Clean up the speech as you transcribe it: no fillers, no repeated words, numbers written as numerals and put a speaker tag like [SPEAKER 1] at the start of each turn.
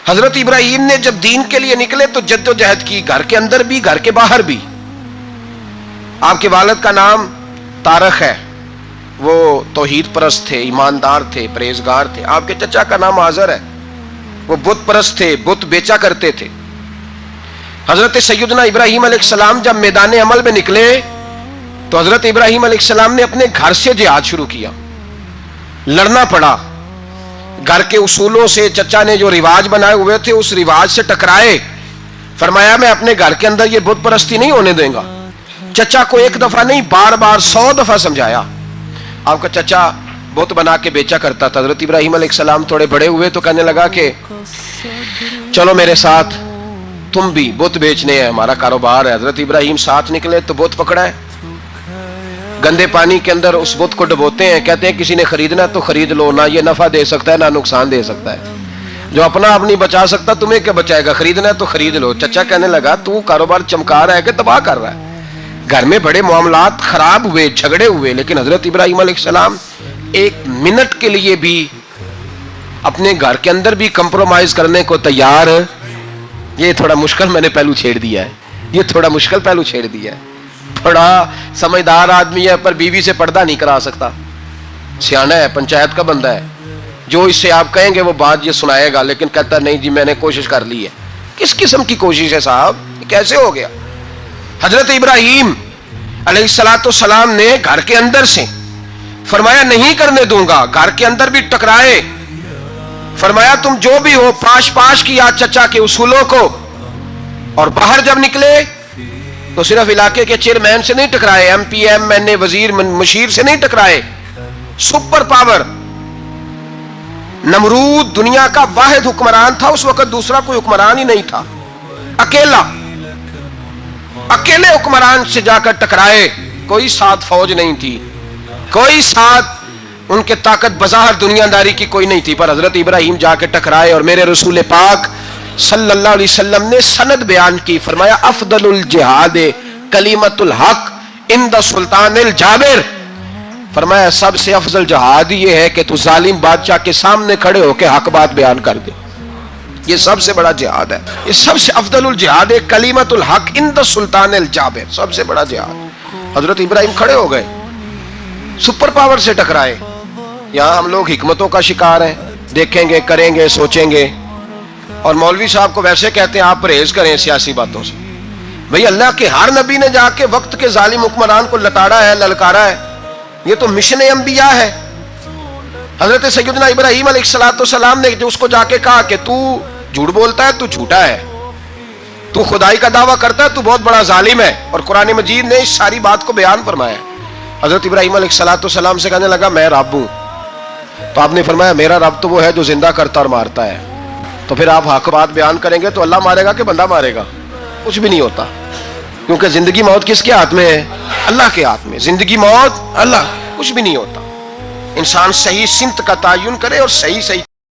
[SPEAKER 1] حضرت ابراہیم نے جب دین کے لیے نکلے تو جدوجہد کی، گھر کے اندر بھی گھر کے باہر بھی۔ آپ کے والد کا نام طارق ہے، وہ توحید پرست تھے، ایماندار تھے، پرہیزگار تھے۔ آپ کے چچا کا نام آذر ہے، وہ بت پرست تھے، بت بیچا کرتے تھے۔ حضرت سیدنا ابراہیم علیہ السلام جب میدان عمل میں نکلے تو حضرت ابراہیم علیہ السلام نے اپنے گھر سے جہاد شروع کیا، لڑنا پڑا۔ گھر کے اصولوں سے، چچا نے جو رواج بنائے ہوئے تھے اس رواج سے ٹکرائے۔ فرمایا میں اپنے گھر کے اندر یہ بت پرستی نہیں ہونے دیں گا۔ چچا کو ایک دفعہ نہیں، بار بار 100 دفعہ سمجھایا۔ آپ کا چچا بت بنا کے بیچا کرتا تھا۔ حضرت ابراہیم علیہ السلام تھوڑے بڑے ہوئے تو کہنے لگا کہ چلو میرے ساتھ، تم بھی بت بیچنے ہیں، ہمارا کاروبار ہے۔ حضرت ابراہیم ساتھ نکلے تو بت پکڑا ہے، گندے پانی کے اندر اس بت کو ڈبوتے ہیں، کہتے ہیں کسی نے خریدنا تو خرید لو، نہ یہ نفع دے سکتا ہے نہ نقصان دے سکتا ہے، جو اپنا آپ نہیں بچا سکتا تمہیں کیا بچائے گا، خریدنا ہے تو خرید لو۔ چچا کہنے لگا تو کاروبار چمکا رہا ہے کہ تباہ کر رہا ہے۔ گھر میں بڑے معاملات خراب ہوئے، جھگڑے ہوئے، لیکن حضرت ابراہیم علیہ السلام ایک منٹ کے لیے بھی اپنے گھر کے اندر بھی کمپرومائز کرنے کو تیار۔ یہ تھوڑا مشکل میں نے پہلو چھیڑ دیا ہے، یہ تھوڑا مشکل پہلو چھیڑ دیا ہے۔ بڑا سمجھدار آدمی ہے پر بیوی سے پردہ نہیں کرا سکتا، سیانا ہے، پنچایت کا بندہ ہے، جو اس سے آپ کہیں گے وہ بات یہ سنائے گا، لیکن کہتا نہیں جی میں نے کوشش کر لی ہے۔ کس قسم کی کوشش ہے صاحب، یہ کیسے ہو گیا؟ حضرت ابراہیم علیہ السلام نے گھر کے اندر سے فرمایا نہیں کرنے دوں گا، گھر کے اندر بھی ٹکرائے، فرمایا تم جو بھی ہو، پاش کیا چچا کے اصولوں کو، اور باہر جب نکلے تو صرف علاقے کے چیئرمین سے نہیں ٹکرائے، ایم پی ایم این اے وزیر مشیر سے نہیں ٹکرائے، سپر پاور نمرود دنیا کا واحد حکمران تھا اس وقت، دوسرا کوئی حکمران ہی نہیں تھا، اکیلے حکمران سے جا کر ٹکرائے، کوئی ساتھ فوج نہیں تھی، کوئی ساتھ ان کے طاقت بظاہر دنیا داری کی کوئی نہیں تھی، پر حضرت ابراہیم جا کے ٹکرائے۔ اور میرے رسول پاک صلی اللہ علیہ وسلم نے سند بیان کی، فرمایا افضل الجہاد کلمۃ الحق عند سلطان الجابر، فرمایا سب سے افضل جہاد یہ ہے کہ تو ظالم بادشاہ کے سامنے کھڑے ہو کے حق بات بیان کر دے، یہ سب سے بڑا جہاد ہے، یہ سب سے افضل الجہاد کلمۃ الحق عند سلطان الجابر، سب سے بڑا جہاد۔ حضرت ابراہیم کھڑے ہو گئے، سپر پاور سے ٹکرائے۔ یہاں ہم لوگ حکمتوں کا شکار ہیں، دیکھیں گے، کریں گے، سوچیں گے، اور مولوی صاحب کو ویسے کہتے ہیں آپ پرہیز کریں سیاسی باتوں سے۔ بھئی اللہ کے ہر نبی نے جا کے وقت کے ظالم حکمران کو لتاڑا ہے، للکارا ہے، یہ تو مشن انبیاء ہے۔ حضرت سیدنا ابراہیم علیہ السلام نے جو اس کو جا کے کہا کہ تو جھوٹ بولتا ہے، تو جھوٹا ہے، تو خدائی کا دعویٰ کرتا ہے، تو بہت بڑا ظالم ہے، اور قرآن مجید نے اس ساری بات کو بیان فرمایا۔ حضرت ابراہیم علیہ السلام سے کہنے لگا میں رب ہوں، تو آپ نے فرمایا میرا رب تو وہ ہے جو زندہ کرتا اور مارتا ہے، تو پھر آپ حق بات بیان کریں گے تو اللہ مارے گا کہ بندہ مارے گا؟ کچھ بھی نہیں ہوتا، کیونکہ زندگی موت کس کے ہاتھ میں ہے؟ اللہ کے ہاتھ میں، زندگی موت اللہ، کچھ بھی نہیں ہوتا۔ انسان صحیح سمت کا تعین کرے اور صحیح